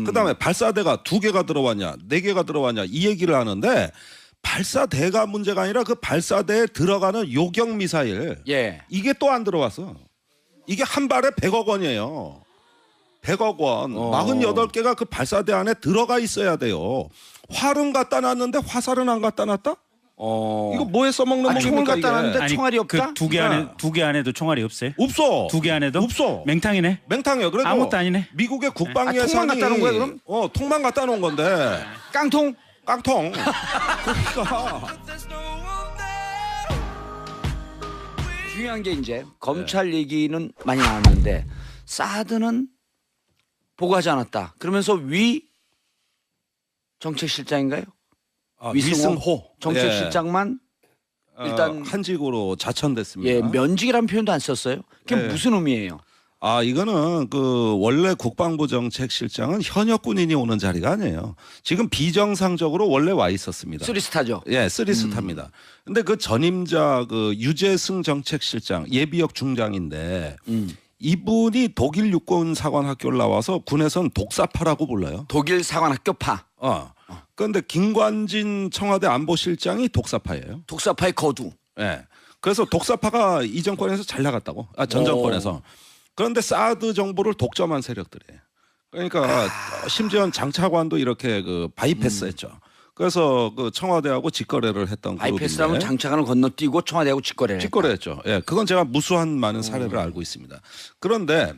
그다음에 발사대가 2개가 들어왔냐, 4개가 들어왔냐 이 얘기를 하는데 발사대가 문제가 아니라 그 발사대에 들어가는 요격 미사일 예. 이게 또 안 들어왔어. 이게 한 발에 100억 원이에요. 100억 원. 48개가 그 발사대 안에 들어가 있어야 돼요. 활은 갖다 놨는데 화살은 안 갖다 놨다? 이거 뭐에 써먹는 총을 뭡니까, 갖다 놨는데 이게? 아니, 총알이 없다? 그 두 개 안에도 총알이 없어요? 없어. 2개 안에도? 없어. 맹탕이네. 맹탕이야. 그래도 아무것도 아니네. 미국의 국방 아, 예산이 통만 갖다 놓은 거야, 그럼? 통만 갖다 놓은 건데 깡통. 깡통. 그러니까 중요한 게 이제 검찰 얘기는 많이 나왔는데 사드는 보고하지 않았다. 그러면서 위 정책실장인가요? 위승호 정책실장만 일단 한직으로 자천됐습니다. 예, 면직이라는 표현도 안 썼어요. 그게 예. 무슨 의미예요? 이거는 그 원래 국방부 정책실장은 현역 군인이 오는 자리가 아니에요. 지금 비정상적으로 원래 와 있었습니다. 쓰리스타죠. 예, 쓰리스타입니다. 근데 그 전임자 그 유재승 정책실장 예비역 중장인데 이분이 독일 육군 사관학교를 나와서 군에선 독사파라고 불러요. 독일 사관학교파. 그런데 김관진 청와대 안보실장이 독사파예요. 독사파의 거두. 예. 그래서 독사파가 이 정권에서 잘 나갔다고. 전 정권에서. 그런데 사드 정보를 독점한 세력들이에요. 그러니까 심지어 장차관도 이렇게 그 바이패스했죠. 그래서 그 청와대하고 직거래를 했던 바이패스라면 그룹인데 장차관을 건너뛰고 청와대하고 직거래를 했다. 직거래했죠. 예, 그건 제가 무수한 많은 사례를 알고 있습니다. 그런데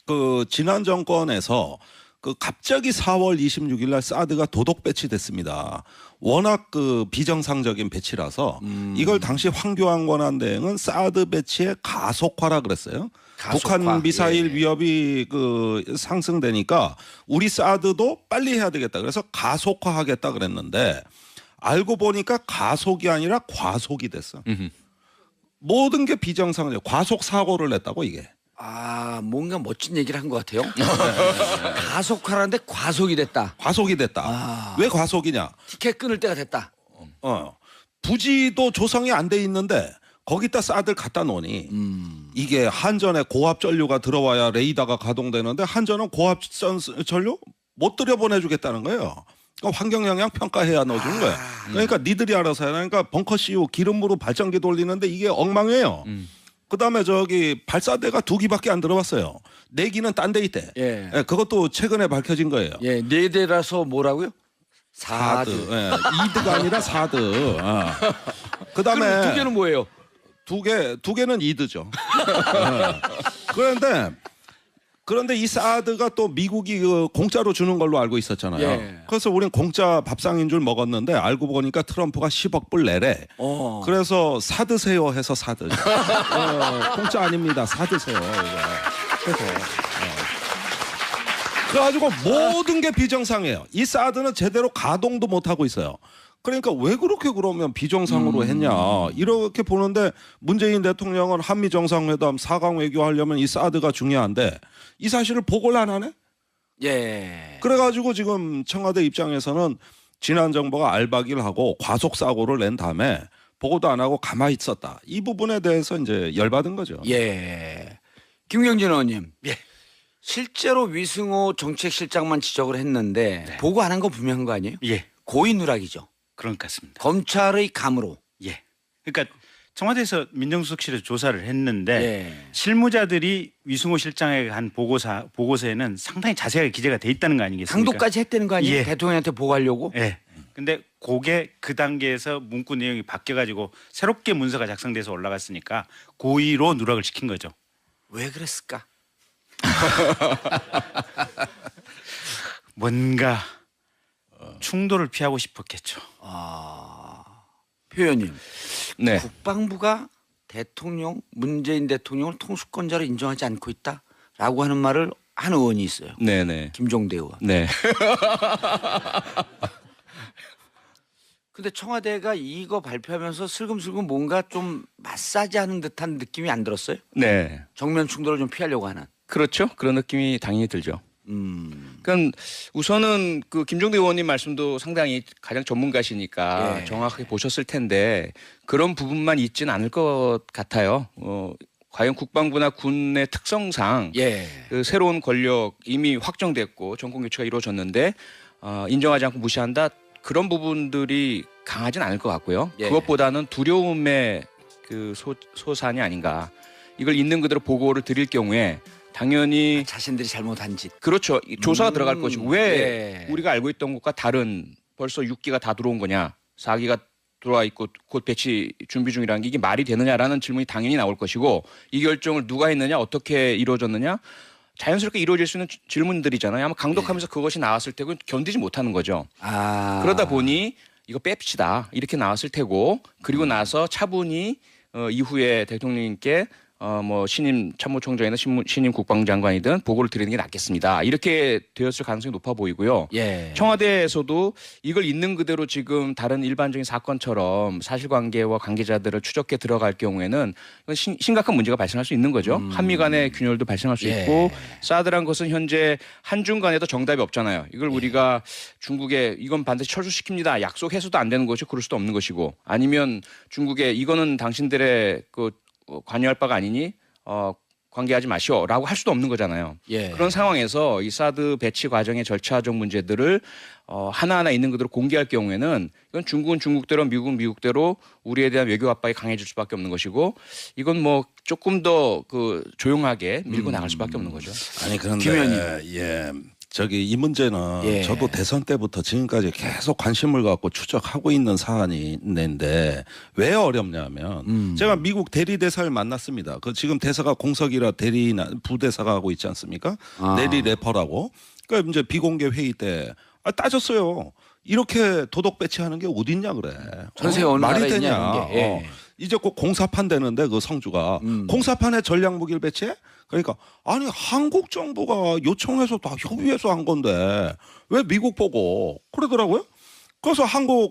그 지난 정권에서 그 갑자기 4월 26일 날 사드가 도독 배치됐습니다. 워낙 그 비정상적인 배치라서 이걸 당시 황교안 권한대행은 사드 배치의 가속화라 그랬어요. 가속화. 북한 미사일 예. 위협이 그 상승되니까 우리 사드도 빨리 해야 되겠다. 그래서 가속화하겠다 그랬는데 알고 보니까 가속이 아니라 과속이 됐어. 모든 게 비정상적. 과속 사고를 냈다고 이게. 뭔가 멋진 얘기를 한 것 같아요. 가속화라는데 과속이 됐다. 과속이 됐다. 왜 과속이냐? 티켓 끊을 때가 됐다. 부지도 조성이 안 돼 있는데 거기다 사드를 갖다 놓으니 이게 한전에 고압 전류가 들어와야 레이더가 가동되는데 한전은 고압 전류 못 들여보내주겠다는 거예요. 그러니까 환경영향 평가해야 넣어주는 거예요. 그러니까 니들이 알아서 해야 하니까 벙커 CU 기름으로 발전기 돌리는데 이게 엉망이에요. 그다음에 저기 발사대가 2기밖에 안 들어왔어요. 4기는 딴 데 있대. 예. 예, 그것도 최근에 밝혀진 거예요. 예, 4대라서 뭐라고요? 사드. 예, 2드가 아니라 사드. 그다음에 그다음에 2개는 뭐예요? 두 개는 2드죠. 그런데 이 사드가 또 미국이 그 공짜로 주는 걸로 알고 있었잖아요. 예. 그래서 우린 공짜 밥상인 줄 먹었는데 알고 보니까 트럼프가 10억 불 내래. 그래서 사드세요 해서 사드. 공짜 아닙니다. 사드세요. 이거. 그래가지고 모든 게 비정상이에요. 이 사드는 제대로 가동도 못 하고 있어요. 그러니까 왜 그렇게 그러면 비정상으로 했냐 이렇게 보는데 문재인 대통령은 한미 정상회담 4강 외교하려면 이 사드가 중요한데 이 사실을 보고를 안 하네. 예. 그래가지고 지금 청와대 입장에서는 지난 정부가 알박이를 하고 과속 사고를 낸 다음에 보고도 안 하고 가만히 있었다. 이 부분에 대해서 이제 열받은 거죠. 예. 김경진 의원님. 예. 실제로 위승호 정책실장만 지적을 했는데 보고 안 한 건 분명한 거 아니에요? 예. 고의 누락이죠. 그런 것 같습니다. 검찰의 감으로. 예. 그러니까 청와대에서 민정수석실에서 조사를 했는데 예. 실무자들이 위승호 실장에게 한 보고서에는 상당히 자세하게 기재가 돼 있다는 거 아니겠습니까? 강도까지 했다는 거 아니에요? 예. 대통령한테 보고하려고? 예. 근데 그게 그 단계에서 문구 내용이 바뀌어가지고 새롭게 문서가 작성돼서 올라갔으니까 고의로 누락을 시킨 거죠. 왜 그랬을까? 뭔가 충돌을 피하고 싶었겠죠. 표 의원님. 네. 국방부가 문재인 대통령을 통수권자로 인정하지 않고 있다라고 하는 말을 한 의원이 있어요. 네네. 김종대 의원. 네. 근데 청와대가 이거 발표하면서 슬금슬금 뭔가 좀 마사지하는 듯한 느낌이 안 들었어요? 네. 정면 충돌을 좀 피하려고 하는. 그렇죠. 그런 느낌이 당연히 들죠. 그러니까 우선은 그 김종대 의원님 말씀도 상당히 가장 전문가시니까 예. 정확하게 보셨을 텐데 그런 부분만 있지는 않을 것 같아요. 과연 국방부나 군의 특성상 예. 그 새로운 권력 이미 확정됐고 정권 교체가 이루어졌는데 인정하지 않고 무시한다 그런 부분들이 강하진 않을 것 같고요. 예. 그것보다는 두려움의 그 소산이 아닌가. 이걸 있는 그대로 보고를 드릴 경우에 당연히 자신들이 잘못한 짓. 그렇죠. 이 조사가 들어갈 것이고 왜 예. 우리가 알고 있던 것과 다른 벌써 6기가 다 들어온 거냐 4기가 들어와 있고 곧 배치 준비 중이라는 게 이게 말이 되느냐라는 질문이 당연히 나올 것이고 이 결정을 누가 했느냐 어떻게 이루어졌느냐 자연스럽게 이루어질 수 있는 질문들이잖아요. 아마 강독하면서 그것이 나왔을 테고 견디지 못하는 거죠. 그러다 보니 이거 뺍시다 이렇게 나왔을 테고 그리고 나서 차분히 이후에 대통령님께 뭐 신임 참모총장이나 신임 국방장관이든 보고를 드리는 게 낫겠습니다. 이렇게 되었을 가능성이 높아 보이고요. 예. 청와대에서도 이걸 있는 그대로 지금 다른 일반적인 사건처럼 사실관계와 관계자들을 추적해 들어갈 경우에는 이건 심각한 문제가 발생할 수 있는 거죠. 한미 간의 균열도 발생할 수 예. 있고 사드란 것은 현재 한중 간에도 정답이 없잖아요. 이걸 우리가 중국에 이건 반드시 철수시킵니다. 약속해서도 안 되는 것이고 그럴 수도 없는 것이고 아니면 중국에 이거는 당신들의 그 관여할 바가 아니니 관계하지 마시오라고 할 수도 없는 거잖아요. 예. 그런 상황에서 이 사드 배치 과정의 절차적 문제들을 하나하나 있는 그대로 공개할 경우에는 이건 중국은 중국대로 미국은 미국대로 우리에 대한 외교 압박이 강해질 수밖에 없는 것이고 이건 뭐 조금 더 그 조용하게 밀고 나갈 수밖에 없는 거죠. 아니 그런데 김 의원님. 예. 저기 이 문제는 예. 저도 대선 때부터 지금까지 계속 관심을 갖고 추적하고 있는 사안이 있는데 왜 어렵냐면 제가 미국 대리 대사를 만났습니다. 그 지금 대사가 공석이라 부대사가 하고 있지 않습니까? 내리 래퍼라고. 그러니까 이제 비공개 회의 때 따졌어요. 이렇게 도덕 배치하는 게 어딨냐 그래. 전세 어느 말이 나라에 되냐. 있냐, 이런 게. 예. 이제 꼭 공사판 되는데 그 성주가 공사판에 전략 무기를 배치해? 그러니까 아니 한국 정부가 요청해서 다 협의해서 한 건데 왜 미국 보고 그러더라고요. 그래서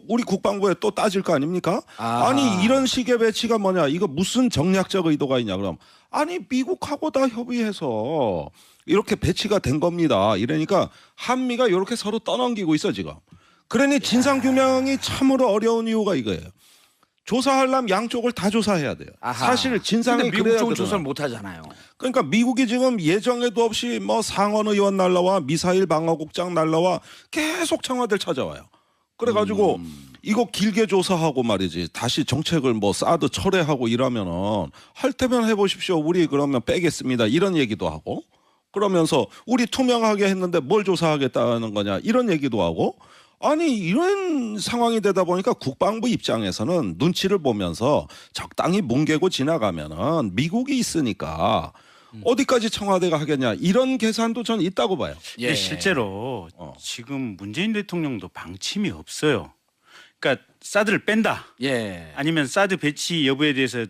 우리 국방부에 또 따질 거 아닙니까? 아니 이런 식의 배치가 뭐냐 이거 무슨 정략적 의도가 있냐 그럼 아니 미국하고 다 협의해서 이렇게 배치가 된 겁니다. 이러니까 한미가 이렇게 서로 떠넘기고 있어 지금. 그러니 진상규명이 참으로 어려운 이유가 이거예요. 조사하려면 양쪽을 다 조사해야 돼요. 사실 진상이 미국 그래야 쪽은 되잖아. 조사를 못 하잖아요. 그러니까 미국이 지금 예정에도 없이 뭐 상원 의원 날라와 미사일 방어국장 날라와 계속 청와대를 찾아와요. 그래가지고 이거 길게 조사하고 말이지 다시 정책을 뭐 사드 철회하고 이러면은 할 테면 해보십시오. 우리 그러면 빼겠습니다. 이런 얘기도 하고 그러면서 우리 투명하게 했는데 뭘 조사하겠다는 거냐 이런 얘기도 하고 아니 이런 상황이 되다 보니까 국방부 입장에서는 눈치를 보면서 적당히 뭉개고 지나가면은 미국이 있으니까 어디까지 청와대가 하겠냐 이런 계산도 저는 있다고 봐요. 예. 근데 실제로 지금 문재인 대통령도 방침이 없어요. 그러니까 사드를 뺀다. 예. 아니면 사드 배치 여부에 대해서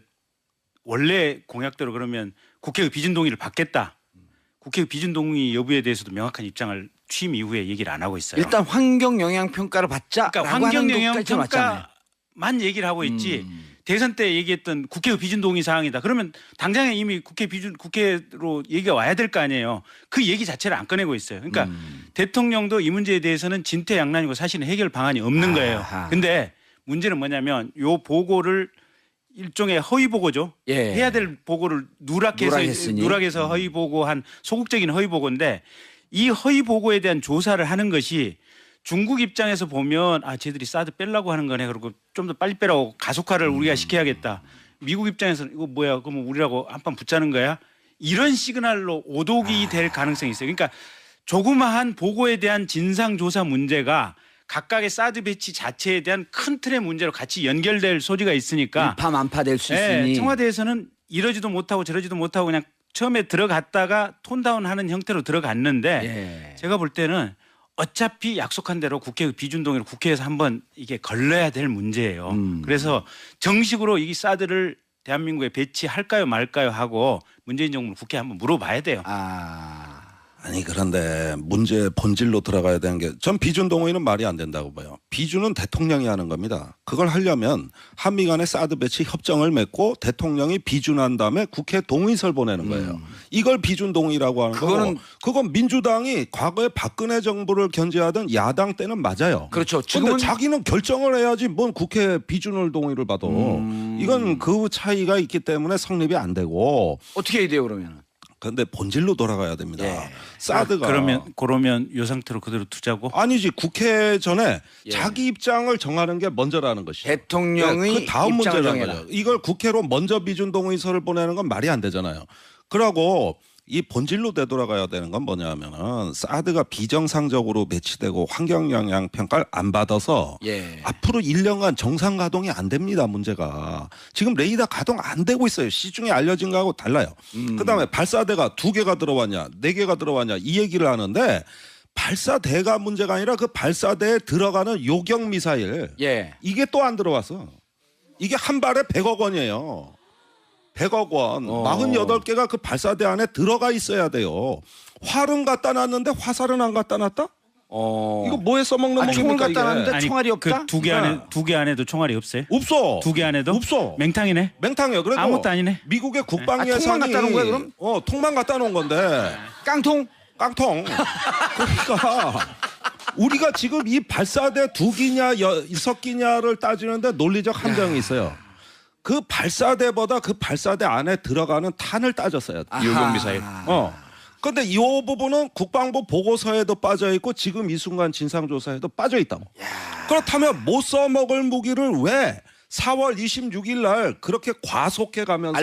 원래 공약대로 그러면 국회의 비준 동의를 받겠다. 국회의 비준 동의 여부에 대해서도 명확한 입장을 취임 이후에 얘기를 안 하고 있어요. 일단 환경 영향 평가를 받자. 그러니까 환경 영향 평가만 얘기를 하고 있지. 대선 때 얘기했던 국회의 비준 동의 사항이다. 그러면 당장에 이미 국회로 얘기가 와야 될 거 아니에요. 그 얘기 자체를 안 꺼내고 있어요. 그러니까 대통령도 이 문제에 대해서는 진퇴양난이고 사실은 해결 방안이 없는 거예요. 근데 문제는 뭐냐면 요 보고를 일종의 허위 보고죠. 예. 해야 될 보고를 누락해서 허위 보고한 소극적인 허위 보고인데 이 허위 보고에 대한 조사를 하는 것이 중국 입장에서 보면 쟤들이 사드 빼려고 하는 거네. 그리고 좀 더 빨리 빼라고 가속화를 우리가 시켜야겠다. 미국 입장에서는 이거 뭐야? 그러면 우리라고 한판 붙자는 거야? 이런 시그널로 오독이 될 가능성이 있어요. 그러니까 조그마한 보고에 대한 진상조사 문제가 각각의 사드 배치 자체에 대한 큰 틀의 문제로 같이 연결될 소지가 있으니까 일파만파될 수 있으니 청와대에서는 이러지도 못하고 저러지도 못하고 그냥 처음에 들어갔다가 톤다운하는 형태로 들어갔는데 제가 볼 때는 어차피 약속한 대로 국회 비준 동의를 국회에서 한번 이게 걸러야 될 문제예요. 그래서 정식으로 이 사드를 대한민국에 배치할까요 말까요 하고 문재인 정부는 국회에 한번 물어봐야 돼요. 아니 그런데 문제 본질로 들어가야 되는 게 전 비준 동의는 말이 안 된다고 봐요. 비준은 대통령이 하는 겁니다. 그걸 하려면 한미 간의 사드 배치 협정을 맺고 대통령이 비준한 다음에 국회 동의서를 보내는 거예요. 이걸 비준 동의라고 하는 거고 그건 민주당이 과거에 박근혜 정부를 견제하던 야당 때는 맞아요. 그렇죠. 지금은 자기는 결정을 해야지 뭔 국회 비준을 동의를 받아. 이건 그 차이가 있기 때문에 성립이 안 되고 어떻게 해야 돼요 그러면? 그런데 본질로 돌아가야 됩니다. 예. 사드가 그러면 요 상태로 그대로 두자고? 아니지 국회 전에 예. 자기 입장을 정하는 게 먼저라는 것이죠. 대통령이 그 다음 입장을 문제라는 정해라. 거죠. 이걸 국회로 먼저 비준 동의서를 보내는 건 말이 안 되잖아요. 그러고 이 본질로 되돌아가야 되는 건 뭐냐면은 사드가 비정상적으로 배치되고 환경 영향 평가를 안 받아서 예. 앞으로 1년간 정상 가동이 안 됩니다. 문제가 지금 레이더 가동 안 되고 있어요. 시중에 알려진 거하고 달라요. 그다음에 발사대가 2개가 들어왔냐 4개가 들어왔냐 이 얘기를 하는데 발사대가 문제가 아니라 그 발사대에 들어가는 요격 미사일 예. 이게 또 안 들어왔어. 이게 한 발에 100억 원이에요. 100억 원. 48개가 그 발사대 안에 들어가 있어야 돼요. 활은 갖다 놨는데 화살은 안 갖다 놨다? 이거 뭐에 써먹는 총을 놈입니까 갖다 놨는데 아니, 총알이 없다? 그 두 개 안에도 총알이 없어요? 없어. 2개 안에도? 없어. 맹탕이네. 맹탕이요. 그래도 아무것도 아니네. 미국의 국방 통만 예산이 갖다 놓은 거야, 그럼? 통만 갖다 놓은 건데 깡통? 깡통. 그러니까 우리가 지금 이 발사대 2기냐 6기냐를 따지는데 논리적 함정이 있어요. 그 발사대보다 그 발사대 안에 들어가는 탄을 따졌어야 돼. 요격 미사일. 근데 이 부분은 국방부 보고서에도 빠져 있고 지금 이 순간 진상조사에도 빠져 있다. 그렇다면 못 써먹을 무기를 왜 4월 26일 날 그렇게 과속해 가면서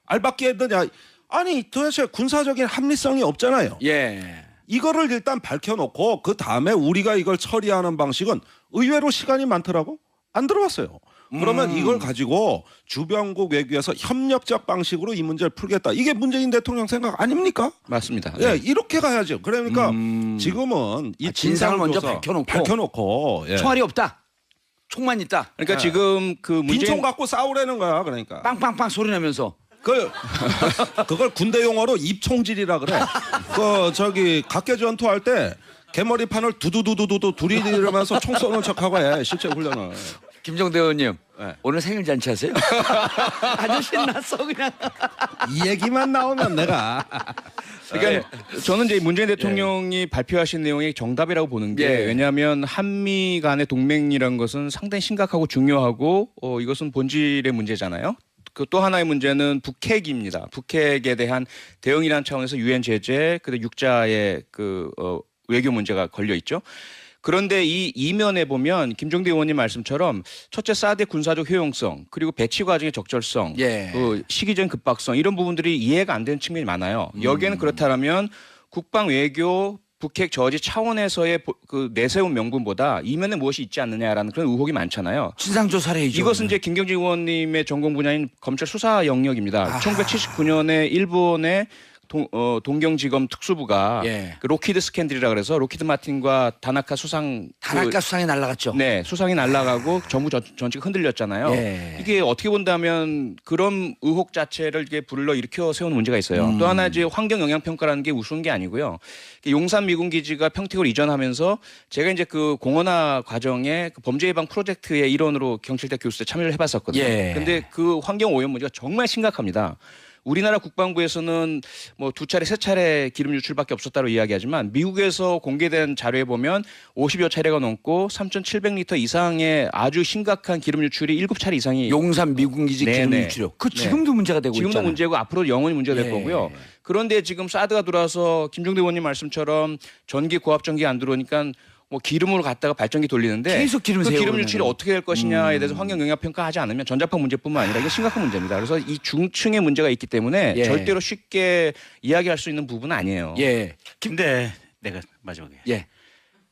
알박기 했느냐. 아니 도대체 군사적인 합리성이 없잖아요. 예. 이거를 일단 밝혀놓고 그 다음에 우리가 이걸 처리하는 방식은 의외로 시간이 많더라고. 안 들어왔어요. 그러면 이걸 가지고 주변국 외교에서 협력적 방식으로 이 문제를 풀겠다. 이게 문재인 대통령 생각 아닙니까? 맞습니다. 예, 네. 이렇게 가야죠. 그러니까 지금은 이 진상을 먼저 진상조사 밝혀놓고 예. 총알이 없다. 총만 있다. 그러니까 지금 그 빈총 문재인 갖고 싸우라는 거야. 그러니까 빵빵빵 소리 나면서. 그걸 군대 용어로 입총질이라 그래. 그 저기 각계 전투할 때 개머리판을 두두두두두 두리리면서 총 쏘는 척하고 해. 실제 훈련을. 김정대 의원님 네. 오늘 생일 잔치 하세요? 아주 신났어 그냥. 이 얘기만 나오면 내가 그러니까 저는 이제 문재인 대통령이 발표하신 내용이 정답이라고 보는 게 예. 왜냐하면 한미 간의 동맹이라는 것은 상당히 심각하고 중요하고 이것은 본질의 문제잖아요. 그 또 하나의 문제는 북핵입니다. 북핵에 대한 대응이라는 차원에서 유엔 제재, 그리고 육자의 외교 문제가 걸려 있죠. 그런데 이 이면에 보면 김종대 의원님 말씀처럼 첫째 사드의 군사적 효용성 그리고 배치 과정의 적절성, 예. 시기적인 급박성 이런 부분들이 이해가 안 되는 측면이 많아요. 여기에는 그렇다면 국방 외교 북핵 저지 차원에서의 그 내세운 명분보다 이면에 무엇이 있지 않느냐라는 그런 의혹이 많잖아요. 진상조사를 해야죠. 이것은 이제 김경진 의원님의 전공 분야인 검찰 수사 영역입니다. 1979년에 일본의 동경지검 특수부가 예. 그 로키드 스캔들이라 그래서 로키드 마틴과 다나카 수상이 날라갔죠. 네, 수상이 날아가고 정부 전체가 흔들렸잖아요. 예. 이게 어떻게 본다면 그런 의혹 자체를 이게 불러 일으켜 세우는 문제가 있어요. 또 하나 이제 환경 영향 평가라는 게 우스운 게 아니고요. 용산 미군 기지가 평택으로 이전하면서 제가 이제 그 공원화 과정에 그 범죄 예방 프로젝트의 일원으로 경찰대 교수 때 참여를 해봤었거든요. 예. 근데 그 환경 오염 문제가 정말 심각합니다. 우리나라 국방부에서는 뭐 2차례, 3차례 기름 유출밖에 없었다고 이야기하지만 미국에서 공개된 자료에 보면 50여 차례가 넘고 3,700리터 이상의 아주 심각한 기름 유출이 7차례 이상이 용산 미군 기지 기름 네네. 유출이요. 그 지금도 문제가 되고 지금도 있잖아요. 문제고 앞으로 영원히 문제가 될 예. 거고요. 그런데 지금 사드가 들어와서 김종대 의원님 말씀처럼 전기 고압 전기 안 들어오니까 뭐 기름으로 갔다가 발전기 돌리는데 계속 기름 그 새요, 기름 그러면은. 유출이 어떻게 될 것이냐에 대해서 환경 영향 평가하지 않으면 전자파 문제뿐만 아니라 이게 심각한 문제입니다. 그래서 이 중층의 문제가 있기 때문에 예. 절대로 쉽게 이야기할 수 있는 부분은 아니에요. 예. 근데 내가 마지막에 예.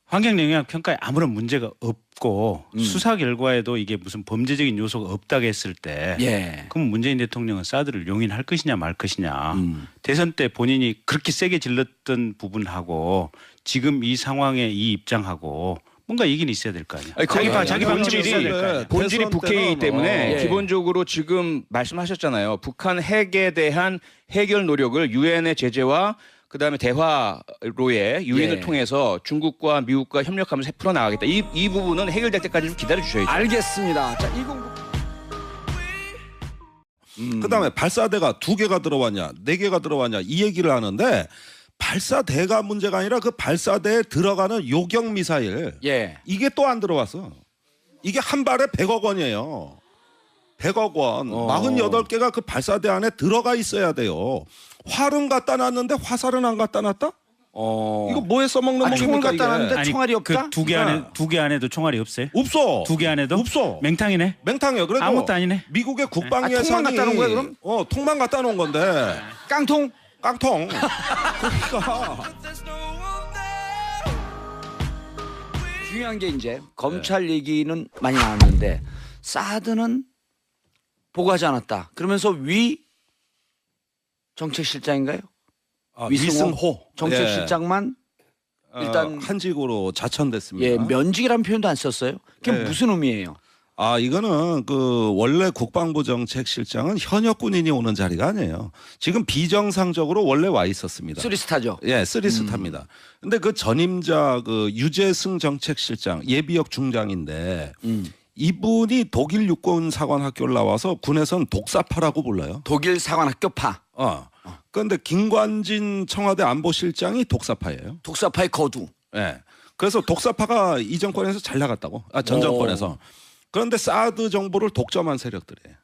환경 영향 평가에 아무런 문제가 없고 수사 결과에도 이게 무슨 범죄적인 요소가 없다고 했을 때 예. 그럼 문재인 대통령은 사드를 용인할 것이냐 말 것이냐. 대선 때 본인이 그렇게 세게 질렀던 부분하고 지금 이 상황에 이 입장하고 뭔가 얘기는 있어야 될 거 아니야. 자기 방침이 있어야 될 거 아니야. 본질이 북핵이기 때문에 예. 기본적으로 지금 말씀하셨잖아요. 북한 핵에 대한 해결 노력을 유엔의 제재와 그다음에 대화로의 유인을 예. 통해서 중국과 미국과 협력하면서 풀어 나가겠다. 이 부분은 해결될 때까지 좀 기다려 주셔야죠. 알겠습니다. 자, 20. 그다음에 발사대가 2개가 들어왔냐, 4개가 들어왔냐 이 얘기를 하는데 발사대가 문제가 아니라 그 발사대에 들어가는 요격 미사일 예. 이게 또 안 들어왔어. 이게 한 발에 100억 원이에요. 100억 원. 48개가 그 발사대 안에 들어가 있어야 돼요. 활은 갖다 놨는데 화살은 안 갖다 놨다? 이거 뭐에 써먹는 총을 목입니까 갖다 놨는데 아니, 총알이 없다? 그 두 개 안에도 총알이 없어요? 없어. 2개 안에도? 없어. 맹탕이네. 맹탕이야. 그래도 아무것도 아니네. 미국의 국방 아, 통만 예산이 갖다 놓은 거야, 그럼? 통만 갖다 놓은 건데 깡통? 깡통. 그러니까 중요한 게 이제 검찰 얘기는 많이 나왔는데 사드는 보고하지 않았다. 그러면서 위 정책실장인가요? 위승호 정책실장만 일단 한직으로 자천됐습니다. 예, 면직이라는 표현도 안 썼어요. 그게 네. 무슨 의미예요? 이거는 그 원래 국방부 정책실장은 현역 군인이 오는 자리가 아니에요. 지금 비정상적으로 원래 와 있었습니다. 쓰리스타죠. 예, 쓰리스타입니다. 근데 그 전임자 그 유재승 정책실장 예비역 중장인데 이분이 독일 육군 사관 학교를 나와서 군에선 독사파라고 불러요. 독일 사관학교파. 그런데 김관진 청와대 안보실장이 독사파예요. 독사파의 거두. 예. 그래서 독사파가 이 정권에서 잘 나갔다고. 전 정권에서. 그런데 사드 정보를 독점한 세력들이에요.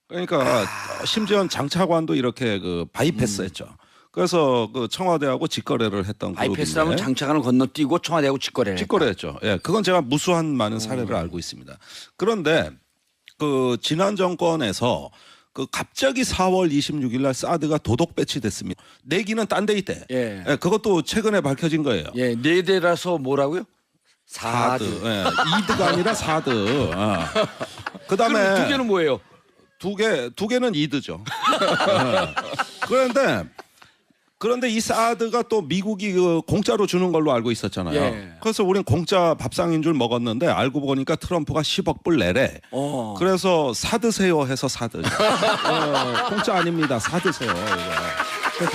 그러니까 심지어 장차관도 이렇게 그 바이패스했죠. 그래서 그 청와대하고 직거래를 했던 바이패스라면 그룹인데 장차관을 건너뛰고 청와대하고 직거래를 했다. 직거래했죠. 예, 그건 제가 무수한 많은 사례를 알고 있습니다. 그런데 그 지난 정권에서 그 갑자기 4월 26일 날 사드가 도독 배치됐습니다. 내기는 딴 데 있대. 예. 예, 그것도 최근에 밝혀진 거예요. 예, 네 대라서 뭐라고요? 사드. 예, 이드가 아니라 사드. 그다음에 그럼 두 개는 뭐예요? 두 개는 이드죠. 그런데 이 사드가 또 미국이 그 공짜로 주는 걸로 알고 있었잖아요. 예. 그래서 우린 공짜 밥상인 줄 먹었는데 알고 보니까 트럼프가 10억 불 내래. 그래서 사드세요 해서 사드. 공짜 아닙니다. 사드세요. 이거.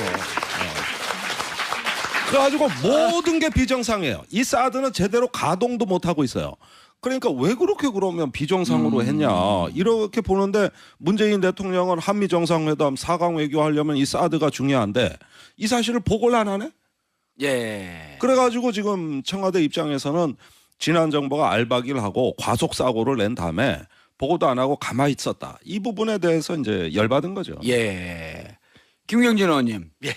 그래가지고 모든 게 비정상이에요. 이 사드는 제대로 가동도 못 하고 있어요. 그러니까 왜 그렇게 그러면 비정상으로 했냐 이렇게 보는데 문재인 대통령은 한미 정상회담 4강 외교하려면 이 사드가 중요한데 이 사실을 보고를 안 하네. 예. 그래가지고 지금 청와대 입장에서는 지난 정부가 알박이를 하고 과속 사고를 낸 다음에 보고도 안 하고 가만히 있었다. 이 부분에 대해서 이제 열받은 거죠. 예. 김경진 의원님. 예.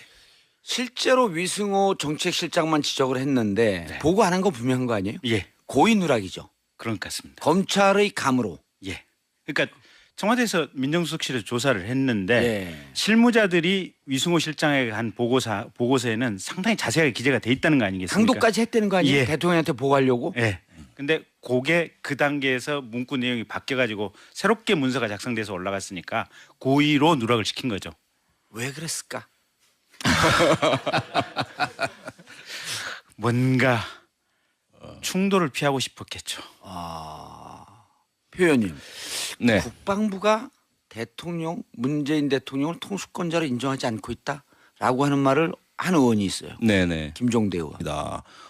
실제로 위승호 정책실장만 지적을 했는데 보고 안 한 거 분명한 거 아니에요? 예. 고의 누락이죠. 그런 것 같습니다. 검찰의 감으로. 예. 그러니까 청와대에서 민정수석실에서 조사를 했는데 예. 실무자들이 위승호 실장에게 한 보고서에는 상당히 자세하게 기재가 돼 있다는 거 아니겠습니까? 상도까지 했다는 거 아니에요? 예. 대통령한테 보고하려고? 예. 근데 그게 그 단계에서 문구 내용이 바뀌어 가지고 새롭게 문서가 작성돼서 올라갔으니까 고의로 누락을 시킨 거죠. 왜 그랬을까? 뭔가 충돌을 피하고 싶었겠죠. 표 의원님. 네. 국방부가 문재인 대통령을 통수권자로 인정하지 않고 있다라고 하는 말을 한 의원이 있어요. 네네. 김종대 의원.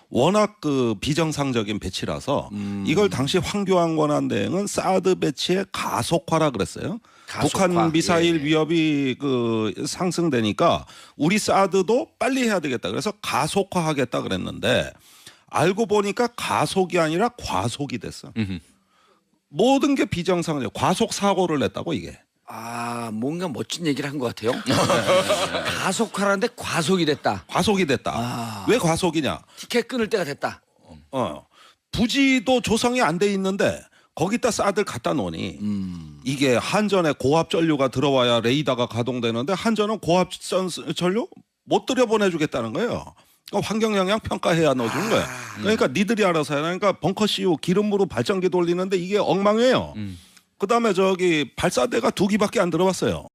워낙 그 비정상적인 배치라서 이걸 당시 황교안 권한대행은 사드 배치의 가속화라 그랬어요. 가속화. 북한 미사일 예. 위협이 그 상승되니까 우리 사드도 빨리 해야 되겠다. 그래서 가속화하겠다 그랬는데 알고 보니까 가속이 아니라 과속이 됐어. 모든 게 비정상이에요. 과속 사고를 냈다고 이게. 뭔가 멋진 얘기를 한 것 같아요. 가속하라는데 과속이 됐다. 과속이 됐다. 왜 과속이냐? 티켓 끊을 때가 됐다. 부지도 조성이 안 돼 있는데 거기다 사드를 갖다 놓으니 이게 한전에 고압 전류가 들어와야 레이더가 가동되는데 한전은 고압 전류 못 들여보내주겠다는 거예요. 그러니까 환경영향 평가해야 넣어주는 거예요. 그러니까 니들이 알아서 해야 하니까 벙커 CU 기름으로 발전기 돌리는데 이게 엉망이에요. 그다음에 저기 발사대가 2기밖에 안 들어왔어요.